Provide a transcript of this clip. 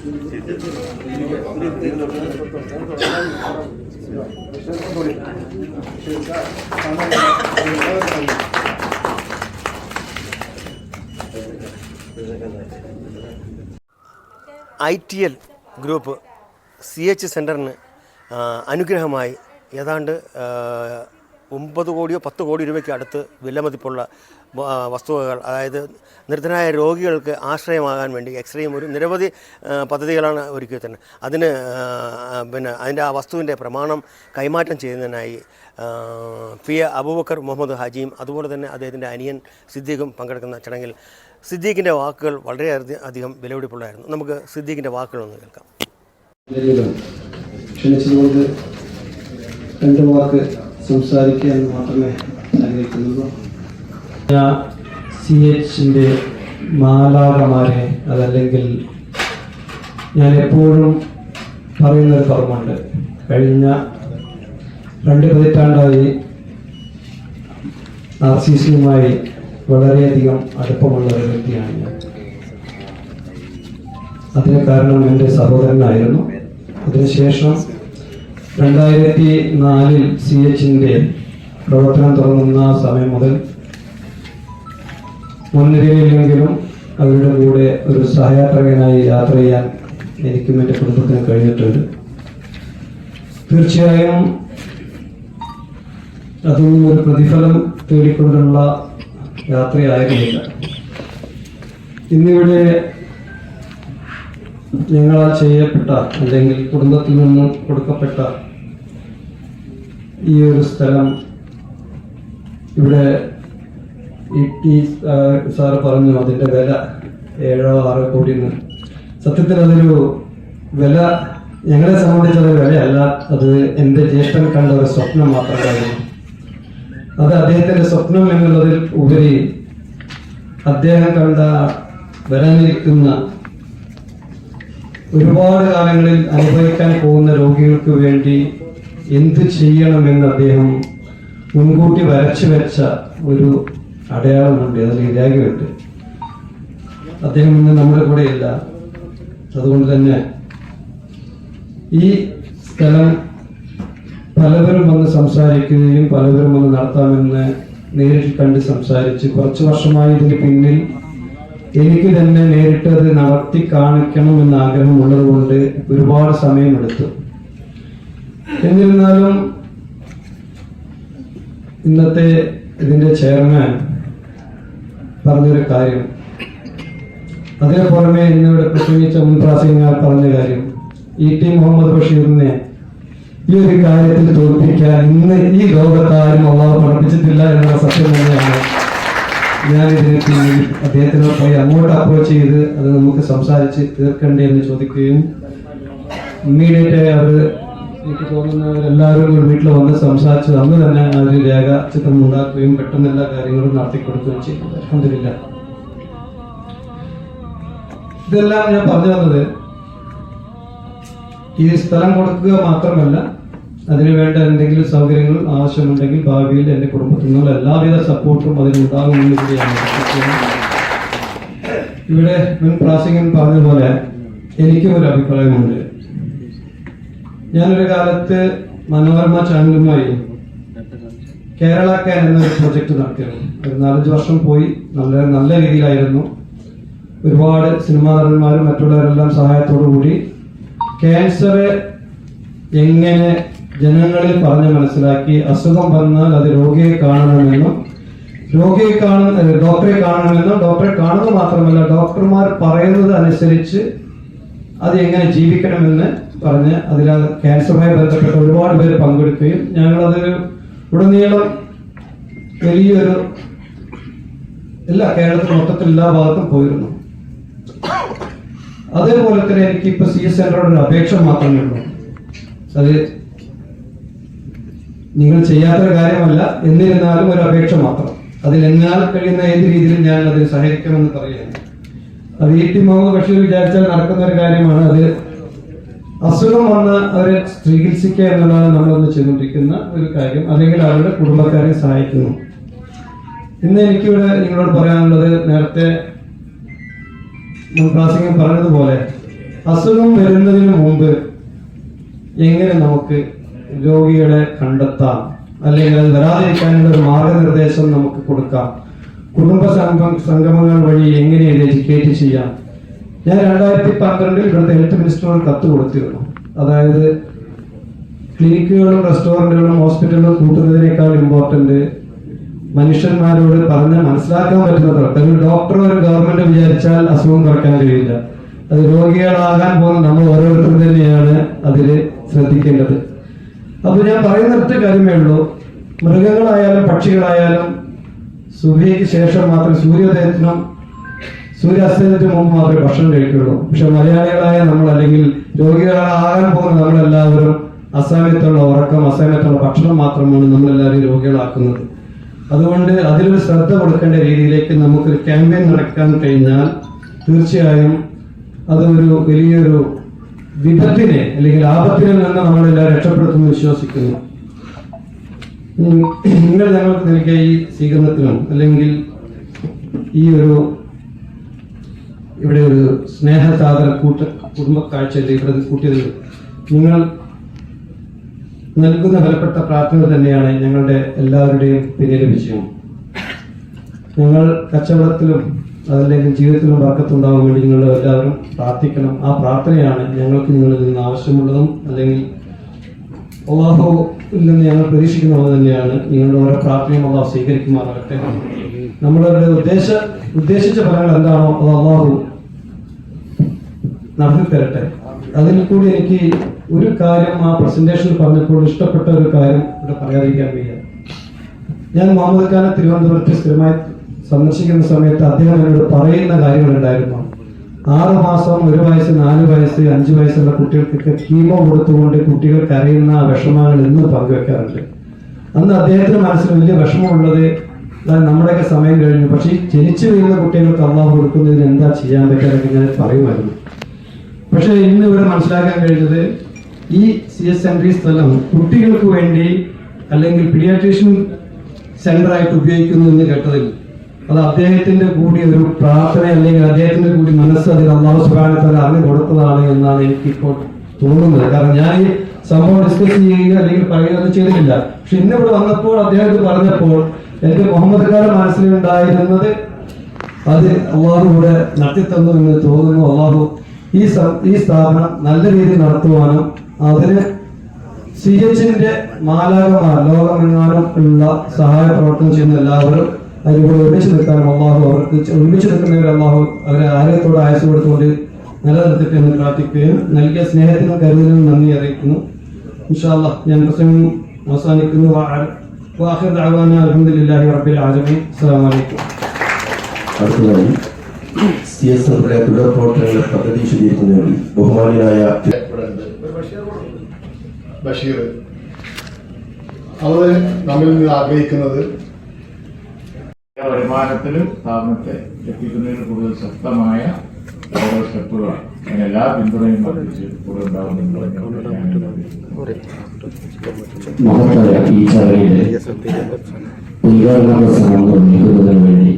ITL group CH സെൻറ്ററിന് അനുഗ്രഹമായി ഏതാണ്ട് 9 കോടിയോ 10 കോടി രൂപയ്ക്ക് അടുത്ത് വിലമതിപ്പുള്ള വസ്തുവകൾ, അതായത് നിർധനരായ രോഗികൾക്ക് ആശ്രയമാകാൻ വേണ്ടി എക്സ്റേയും ഒരു നിരവധി പദ്ധതികളാണ് ഒരുക്കി തന്നെ. അതിന് അതിൻ്റെ ആ വസ്തുവിൻ്റെ പ്രമാണം കൈമാറ്റം ചെയ്യുന്നതിനായി അബൂബക്കർ മുഹമ്മദ് ഹാജിയും അതുപോലെ തന്നെ അദ്ദേഹത്തിൻ്റെ അനിയൻ സിദ്ദീഖും പങ്കെടുക്കുന്ന ചടങ്ങിൽ സിദ്ദീഖിൻ്റെ വാക്കുകൾ വളരെയധികം വിലപിടിപ്പുള്ളതായിരുന്നു. നമുക്ക് സിദ്ദീഖിൻ്റെ വാക്കുകളൊന്ന് കേൾക്കാം. ക്ഷണിച്ചുകൊണ്ട് 2 വാക്ക് സംസാരിക്കാൻ മാത്രമേ ആഗ്രഹിക്കുന്നുള്ളൂ. CHൻ്റെ മാലാകമാരെ, അതല്ലെങ്കിൽ ഞാൻ എപ്പോഴും പറയുന്നൊരു പദമുണ്ട്. കഴിഞ്ഞ 2 പതിറ്റാണ്ടായി RCCയുമായി വളരെയധികം അടുപ്പമുള്ള ഒരു വ്യക്തിയാണ് ഞാൻ. അതിന് കാരണം എൻ്റെ സഹോദരനായിരുന്നു. അതിനുശേഷം 2004 CHൻ്റെ പ്രവർത്തനം തുടങ്ങുന്ന സമയം മുതൽ മുൻനിരയിലെങ്കിലും അവരുടെ കൂടെ ഒരു സഹയാത്രികനായി യാത്ര ചെയ്യാൻ എനിക്കും എൻ്റെ കുടുംബത്തിനും കഴിഞ്ഞിട്ടുണ്ട്. തീർച്ചയായും അതൊന്നും ഒരു പ്രതിഫലം തേടിക്കൊണ്ടുള്ള യാത്രയായിരുന്നില്ല. ഇന്നിവിടെ ഞങ്ങളാൽ ചെയ്യപ്പെട്ട, അല്ലെങ്കിൽ കുടുംബത്തിൽ നിന്നും കൊടുക്കപ്പെട്ട ഈ ഒരു സ്ഥലം, ഇവിടെ ഈ സാറ് പറഞ്ഞു അതിൻ്റെ വില 7-6 കോടി. സത്യത്തിൽ അതൊരു വില ഞങ്ങളെ സംബന്ധിച്ചത് വിലയല്ല. അത് എൻ്റെ ജ്യേഷ്ഠൻ കണ്ട ഒരു സ്വപ്നം മാത്രമായിരുന്നു. അത് അദ്ദേഹത്തിൻ്റെ സ്വപ്നം എന്നുള്ളതിൽ ഉപരി അദ്ദേഹം കണ്ട വരാനിരിക്കുന്ന ഒരുപാട് കാലങ്ങളിൽ അനുഭവിക്കാൻ പോകുന്ന രോഗികൾക്ക് വേണ്ടി എന്ത് ചെയ്യണമെന്ന് അദ്ദേഹം മുൻകൂട്ടി വരച്ചു വെച്ച ഒരു അടയാളമുണ്ട്, അതിൽ രേഖയുണ്ട്. അദ്ദേഹം ഇന്ന് നമ്മുടെ കൂടെ ഇല്ല. അതുകൊണ്ട് തന്നെ ഈ സ്ഥലം പലവരും വന്ന് സംസാരിക്കുകയും പലവരും വന്ന് നടത്താമെന്ന് നേരിട്ട് കണ്ട് സംസാരിച്ച് കുറച്ച് വർഷമായി ഇതിന് പിന്നിൽ എനിക്ക് തന്നെ നേരിട്ട് അത് നടത്തി കാണിക്കണമെന്ന് ആഗ്രഹമുള്ളത് കൊണ്ട് ഒരുപാട് സമയമെടുത്തു. എന്നിരുന്നാലും ഇന്നത്തെ ഇതിൻ്റെ ചെയർമാൻ പറഞ്ഞൊരു കാര്യം, അതിനു പുറമെ ഇന്നിവിടെ പ്രസംഗിച്ച മുൻ പ്രാസംഗികർ പറഞ്ഞ കാര്യം, E.T. മുഹമ്മദ് ബഷീറിനെ ഈ ഒരു കാര്യത്തിൽ തോൽപ്പിക്കാൻ ഇന്ന് ഈ ലോകത്താരും അള്ളാഹു പഠിപ്പിച്ചിട്ടില്ല എന്നുള്ള സത്യം തന്നെയാണ്. ഞാനിതിന് പിന്നിൽ അദ്ദേഹത്തിനോട് പോയി അങ്ങോട്ട് അപ്രോച്ച് ചെയ്ത് അത് നമുക്ക് സംസാരിച്ച് തീർക്കണ്ടേ എന്ന് ചോദിക്കുകയും ഇമ്മീഡിയറ്റായി അവർ എനിക്ക് തോന്നുന്നവരെല്ലാവരും വീട്ടിൽ വന്ന് സംസാരിച്ച് അന്ന് തന്നെ അവർ രേഖാചിത്രം ഉണ്ടാക്കുകയും പെട്ടെന്ന് എല്ലാ കാര്യങ്ങളും നടത്തിക്കൊടുക്കുകയും ചെയ്തു. അൽഹംദുലില്ലാഹ്. ഇതെല്ലാം ഞാൻ പറഞ്ഞു വന്നത് ഈ സ്ഥലം കൊടുക്കുക മാത്രമല്ല, അതിനുവേണ്ട എന്തെങ്കിലും സൗകര്യങ്ങൾ ആവശ്യമുണ്ടെങ്കിൽ ഭാവിയിൽ എൻ്റെ കുടുംബത്തിൽ നിന്നുള്ള എല്ലാവിധ സപ്പോർട്ടും അതിനുണ്ടാകുമെന്ന് കൂടിയാണ്. ഇവിടെ മുൻ പ്രാസംഗികൻ പറഞ്ഞ പോലെ എനിക്കും ഒരു അഭിപ്രായമുണ്ട്. ഞാനൊരു കാലത്ത് മനോരമ ചാനലുമായി കേരള ക്യാൻ എന്നൊരു പ്രൊജക്ട് നടത്തിയിരുന്നു. ഒരു 4-5 വർഷം പോയി. നല്ല രീതിയിലായിരുന്നു. ഒരുപാട് സിനിമാ നടന്മാരും മറ്റുള്ളവരെല്ലാം സഹായത്തോടു കൂടി ക്യാൻസർ എങ്ങനെ ജനങ്ങളിൽ പറഞ്ഞ് മനസ്സിലാക്കി, അസുഖം വന്നാൽ അത് രോഗിയെ കാണണമെന്നും ഡോക്ടറെ കാണണമെന്നും, ഡോക്ടറെ കാണുന്നത് മാത്രമല്ല ഡോക്ടർമാർ പറയുന്നത് അനുസരിച്ച് അത് എങ്ങനെ ജീവിക്കണമെന്ന് പറഞ്ഞ് അതിൽ ക്യാൻസറുമായി ബന്ധപ്പെട്ട ഒരുപാട് പേര് പങ്കെടുക്കുകയും ഞങ്ങളതൊരു ഉടനീളം വലിയൊരു കേരളത്തിൽ മൊത്തത്തിൽ എല്ലാ ഭാഗത്തും പോയിരുന്നു. അതേപോലെ തന്നെ എനിക്കിപ്പോ CS സെന്ററോട് ഒരു അപേക്ഷ മാത്രമേ ഉള്ളൂ. അത് നിങ്ങൾ ചെയ്യാത്തൊരു കാര്യമല്ല, എന്നിരുന്നാലും ഒരു അപേക്ഷ മാത്രം. അതിൽ എന്നാൽ കഴിയുന്ന ഏത് രീതിയിലും ഞാൻ അതിൽ സഹകരിക്കുമെന്ന് പറയുകയാണ്. അത് E.T. മുഹമ്മദ് ബഷീർ വിചാരിച്ചാൽ നടക്കുന്ന ഒരു കാര്യമാണ്. അത് അസുഖം വന്ന് അവരെ ചികിത്സിക്കുക എന്നുള്ളതാണ് നമ്മളൊന്ന് ചെയ്തുകൊണ്ടിരിക്കുന്ന ഒരു കാര്യം, അല്ലെങ്കിൽ അവരുടെ കുടുംബക്കാരെ സഹായിക്കുന്നു. ഇന്ന് എനിക്കിവിടെ നിങ്ങളോട് പറയാനുള്ളത്, നേരത്തെ മുൻ പ്രാസംഗികൻ പറഞ്ഞതുപോലെ അസുഖം വരുന്നതിന് മുമ്പ് എങ്ങനെ നമുക്ക് രോഗികളെ കണ്ടെത്താം, അല്ലെങ്കിൽ അത് വരാതിരിക്കാനുള്ള ഒരു മാർഗനിർദ്ദേശം നമുക്ക് കൊടുക്കാം, കുടുംബ സംഗമങ്ങൾ വഴി എങ്ങനെ ഇത് എഡ്യൂക്കേറ്റ് ചെയ്യാം. ഞാൻ 2012 ഇവിടുത്തെ ഹെൽത്ത് മിനിസ്റ്ററോട് കത്ത് കൊടുത്തിരുന്നു. അതായത് ക്ലിനിക്കുകളും റെസ്റ്റോറൻറ്റുകളും ഹോസ്പിറ്റലുകളും കൂട്ടുന്നതിനേക്കാൾ ഇമ്പോർട്ടന്റ് മനുഷ്യന്മാരോട് പറഞ്ഞ് മനസ്സിലാക്കാൻ പറ്റുന്നത്ര. ഒരു ഡോക്ടർ ഒരു ഗവൺമെന്റ് വിചാരിച്ചാൽ അസുഖം കുറയ്ക്കാൻ കഴിയില്ല. അത് രോഗികളാകാൻ പോകുന്ന നമ്മൾ ഓരോരുത്തരും തന്നെയാണ് അതിൽ ശ്രദ്ധിക്കേണ്ടത്. അപ്പൊ ഞാൻ പറയുന്ന ഒറ്റ കാര്യമേ ഉള്ളൂ, മൃഗങ്ങളായാലും പക്ഷികളായാലും സുബഹിക്ക് ശേഷം മാത്രമേ, സൂര്യോദയത്തിനും സൂര്യാസ്തമയത്തിനും മുമ്പ് മാത്രമേ ഭക്ഷണം കഴിക്കുള്ളൂ. പക്ഷെ മലയാളികളായ നമ്മൾ, അല്ലെങ്കിൽ രോഗികളാകാൻ പോകുന്ന നമ്മളെല്ലാവരും അസമയത്തുള്ള ഉറക്കം, അസമയത്തുള്ള ഭക്ഷണം മാത്രമാണ് നമ്മളെല്ലാവരും രോഗികളാക്കുന്നത്. അതുകൊണ്ട് അതിലൊരു ശ്രദ്ധ കൊടുക്കേണ്ട രീതിയിലേക്ക് നമുക്കൊരു ക്യാമ്പയിൻ നടക്കാൻ കഴിഞ്ഞാൽ തീർച്ചയായും അതൊരു വലിയൊരു വിപത്തിനെ അല്ലെങ്കിൽ ആപത്തിനെ നിന്ന് നമ്മളെല്ലാം രക്ഷപ്പെടുത്തുമെന്ന് വിശ്വസിക്കുന്നു. നിങ്ങൾ ഞങ്ങൾക്ക് നൽകിയ ഈ സ്വീകരണത്തിനും അല്ലെങ്കിൽ ഈ ഒരു ഇവിടെ ഒരു സ്നേഹസാദര കുടുംബക്കാഴ്ചയിൽ ഇവിടെ കൂട്ടിയതിൽ നിങ്ങൾ നൽകുന്ന ഫലപ്പെട്ട പ്രാർത്ഥന തന്നെയാണ് ഞങ്ങളുടെ എല്ലാവരുടെയും പിന്നിലെ വിജയം. ഞങ്ങൾ കച്ചവടത്തിലും അതല്ലെങ്കിൽ ജീവിതത്തിലും വർക്കത്തുണ്ടാവാൻ വേണ്ടി നിങ്ങൾ എല്ലാവരും പ്രാർത്ഥിക്കണം. ആ പ്രാർത്ഥനയാണ് ഞങ്ങൾക്ക് നിങ്ങളിൽ നിന്ന് ആവശ്യമുള്ളതും അല്ലെങ്കിൽ അള്ളാഹുവിൽ നിന്ന് ഞങ്ങൾ പ്രതീക്ഷിക്കുന്നത് തന്നെയാണ്. നിങ്ങളുടെ ഓരോ പ്രാർത്ഥനയും അള്ളാഹു സ്വീകരിക്കുമാറാകട്ടെ. നമ്മളുടെ ഉദ്ദേശിച്ച ഫലങ്ങൾ എന്താണോ അത് അള്ളാഹു നടത്തി തരട്ടെ. അതിൽ കൂടി എനിക്ക് ഒരു കാര്യം ആ പ്രസന്റേഷനിൽ പറഞ്ഞപ്പോൾ ഇഷ്ടപ്പെട്ട ഒരു കാര്യം ഇവിടെ പറയാതിരിക്കാൻ വയ്യ. ഞാൻ മുഹമ്മദ് ഖാനെ തിരുവനന്തപുരത്ത് സ്ഥിരമായി സന്ദർശിക്കുന്ന സമയത്ത് അദ്ദേഹം എന്നോട് പറയുന്ന കാര്യങ്ങളുണ്ടായിരുന്നു. 6 മാസം, 1 വയസ്സ്, 4 വയസ്സ്, 5 വയസ്സുള്ള കുട്ടികൾക്കൊക്കെ കീമോ കൊടുത്തുകൊണ്ട് കുട്ടികൾ കരയുന്ന വിഷമങ്ങൾ ഇന്നും പങ്കുവെക്കാറുണ്ട്. അന്ന് അദ്ദേഹത്തിന് മനസ്സിൽ വലിയ വിഷമമുള്ളത് നമ്മുടെയൊക്കെ സമയം കഴിഞ്ഞു, പക്ഷേ ജനിച്ചു വീഴുന്ന കുട്ടികൾക്ക് അള്ളാഹു കൊടുക്കുന്നതിന് എന്താ ചെയ്യാൻ പറ്റാതൊക്കെ ഞാൻ പറയുമായിരുന്നു. പക്ഷെ ഇന്ന് ഇവിടെ മനസ്സിലാക്കാൻ കഴിഞ്ഞത് ഈ CSND സ്ഥലം കുട്ടികൾക്ക് വേണ്ടി അല്ലെങ്കിൽ പീഡിയാട്രീഷ്യൻ സെന്റർ ആയിട്ട് ഉപയോഗിക്കുന്നു എന്ന് കേട്ടതിൽ അത് അദ്ദേഹത്തിന്റെ കൂടി ഒരു പ്രാർത്ഥന അല്ലെങ്കിൽ അദ്ദേഹത്തിന്റെ കൂടി മനസ്സ് അതിൽ അള്ളാഹു സുബ്ഹാനഹു വ തആല അറിഞ്ഞു കൊടുത്തതാണ് എന്നാണ് എനിക്കിപ്പോൾ തോന്നുന്നത്. കാരണം ഞാൻ ഈ സംഭവം ഡിസ്കസ് ചെയ്യുക അല്ലെങ്കിൽ പറയുകയൊന്നും ചെയ്തിട്ടില്ല. പക്ഷെ ഇന്ന് ഇവിടെ വന്നപ്പോൾ അദ്ദേഹം പറഞ്ഞപ്പോൾ എനിക്ക് മുഹമ്മദ് ഖാന്റെ മനസ്സിലുണ്ടായിരുന്നത് അത് അള്ളാഹു ഇവിടെ നടത്തിത്തന്നു എന്ന് തോന്നുന്നു. അള്ളാഹു ഈ സ്ഥാപനം നല്ല രീതിയിൽ നടത്തുവാനും അതിന് CHന്റെ മാലാകമാർ ലോകമെങ്ങാനും ഉള്ള സഹായ പ്രവർത്തനം ചെയ്യുന്ന എല്ലാവരും അതിലൂടെ ഒരുമിച്ച് നിൽക്കാനും അള്ളാഹു അവർക്ക് ഒരുമിച്ച് നിൽക്കുന്നവർ അള്ളാഹു അവരെ ആരോഗ്യത്തോടെ ആയുസ് കൊടുത്തുകൊണ്ട് നിലനിർത്തിട്ട് എന്ന് പ്രാർത്ഥിക്കുകയും നൽകിയ സ്നേഹത്തിനും കരുതലിനും നന്ദി അറിയിക്കുന്നു. ഇൻഷാ അല്ലാഹ് ഞാൻ പ്രസംഗം അവസാനിക്കുന്നു. വാഖിർ ദഅവാന അൽഹംദുലില്ലാഹി റബ്ബിൽ ആലമീൻ. അസ്സലാമു അലൈക്കും. അടുത്തതായി CSNയുടെ തുടർ പ്രവർത്തനങ്ങളെ പദ്ധതി വിശദീകരിക്കുന്നതിന് ബഹുമാനിയായ ബഷീർ അവർ നമ്മിൽ നിന്ന് ആഗ്രഹിക്കുന്നത് വരുമാനത്തിലും സ്ഥാപനത്തെ എത്തിക്കുന്നതിന് കൂടുതൽ ശക്തമായ ഓരോ സ്റ്റെപ്പുകളാണ്. അങ്ങനെ എല്ലാ പിന്തുണയും വർദ്ധിച്ച് കൂടെ ഉണ്ടാകുന്നുണ്ട്. മഹത്തായ ഈ ചടങ്ങിലെ ഉദ്ഘാടന പ്രസംഗം നിർവഹിക്കുന്നതിന് വേണ്ടി